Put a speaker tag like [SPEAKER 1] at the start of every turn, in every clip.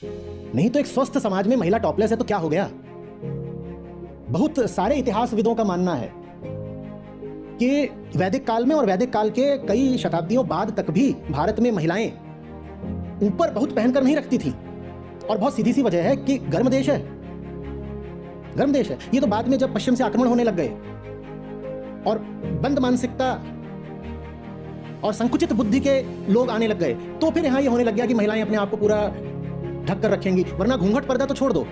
[SPEAKER 1] नहीं तो एक स्वस्थ समाज में महिला टॉपलेस है तो क्या हो गया? बहुत सारे इतिहासविदों का मानना है कि वैदिक काल में और वैदिक काल के कई शताब्दियों बाद तक भी भारत में महिलाएं ऊपर बहुत पहनकर नहीं रखती थी। और बहुत सीधी सी वजह है कि गर्म देश है, गर्म देश है। ये तो बाद में जब पश्चिम से आक्रमण होने लग गए और बंद मानसिकता और संकुचित बुद्धि के लोग आने लग गए, तो फिर यहां ये होने लग गया कि महिलाएं अपने आप को पूरा ढक कर रखेंगी, वरना घूंघट पर्दा तो छोड़ दो।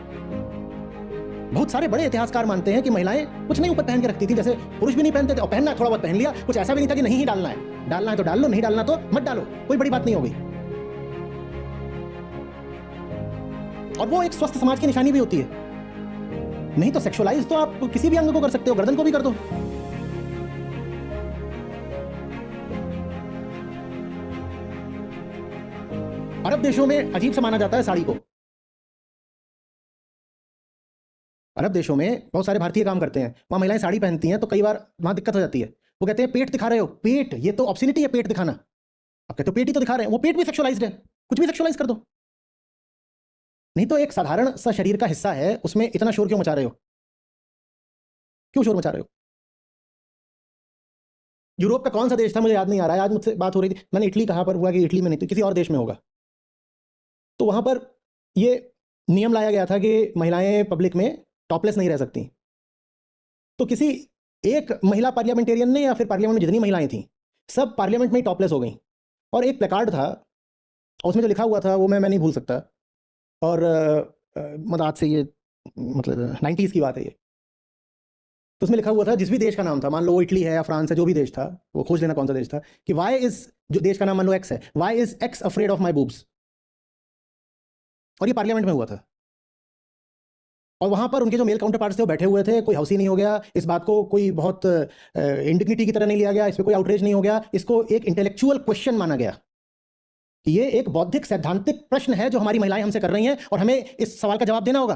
[SPEAKER 1] बहुत सारे बड़े इतिहासकार मानते हैं कि महिलाएं कुछ नहीं ऊपर पहन के रखती थी, जैसे पुरुष भी नहीं पहनते थे, और पहनना थोड़ा बहुत पहन लिया, कुछ ऐसा भी नहीं था कि नहीं ही डालना है तो डाल लो, नहीं डालना तो मत डालो, कोई बड़ी बात नहीं हो गई। और वो एक स्वस्थ समाज की निशानी भी होती है। नहीं तो सेक्सुअलाइज तो आप किसी भी अंग को कर सकते हो, गर्दन को भी कर दो। अरब देशों में अजीब सा माना जाता है साड़ी को। अरब देशों में बहुत सारे भारतीय काम करते हैं, वहां महिलाएं साड़ी पहनती हैं, तो कई बार वहां दिक्कत हो जाती है। वो कहते हैं पेट दिखा रहे हो, पेट, ये तो ऑब्सिनिटी है पेट दिखाना। अब कहते हो पेट ही तो दिखा रहे हैं, वो पेट भी सेक्सुअलाइज्ड है, कुछ भी सेक्सुअलाइज कर दो। नहीं तो एक साधारण सा शरीर का हिस्सा है, उसमें इतना शोर क्यों मचा रहे हो? क्यों शोर मचा रहे हो? यूरोप का कौन सा देश था मुझे याद नहीं आ रहा है, आज मुझसे बात हो रही थी, मैंने इटली कहा पर हुआ कि इटली में नहीं तो किसी और देश में होगा। तो वहां पर ये नियम लाया गया था कि महिलाएं पब्लिक में टॉपलेस नहीं रह सकती। तो किसी एक महिला पार्लियामेंटेरियन ने, या फिर पार्लियामेंट में जितनी महिलाएं थीं, सब पार्लियामेंट में ही टॉपलेस हो गई। और एक प्लेकार्ड था, उसमें जो लिखा हुआ था वो मैं नहीं भूल सकता। और मतलब आज से ये मतलब 90s की बात है ये। तो उसमें लिखा हुआ था, जिस भी देश का नाम था, मान लो वो इटली है या फ्रांस है, जो भी देश था, वो खोज लेना कौन सा देश था, कि वाई इज, जो देश का नाम मान लो एक्स है, Y is X afraid of my boobs. और ये पार्लियामेंट में हुआ था। और वहां पर उनके जो मेल काउंटर पार्ट्स थे वो बैठे हुए थे, कोई हौसी नहीं हो गया, इस बात को कोई बहुत इंडिग्निटी की तरह नहीं लिया गया, इस पर कोई आउटरेज नहीं हो गया, इसको एक इंटेलेक्चुअल क्वेश्चन माना गया कि ये एक बौद्धिक सैद्धांतिक प्रश्न है जो हमारी महिलाएं हमसे कर रही हैं और हमें इस सवाल का जवाब देना होगा।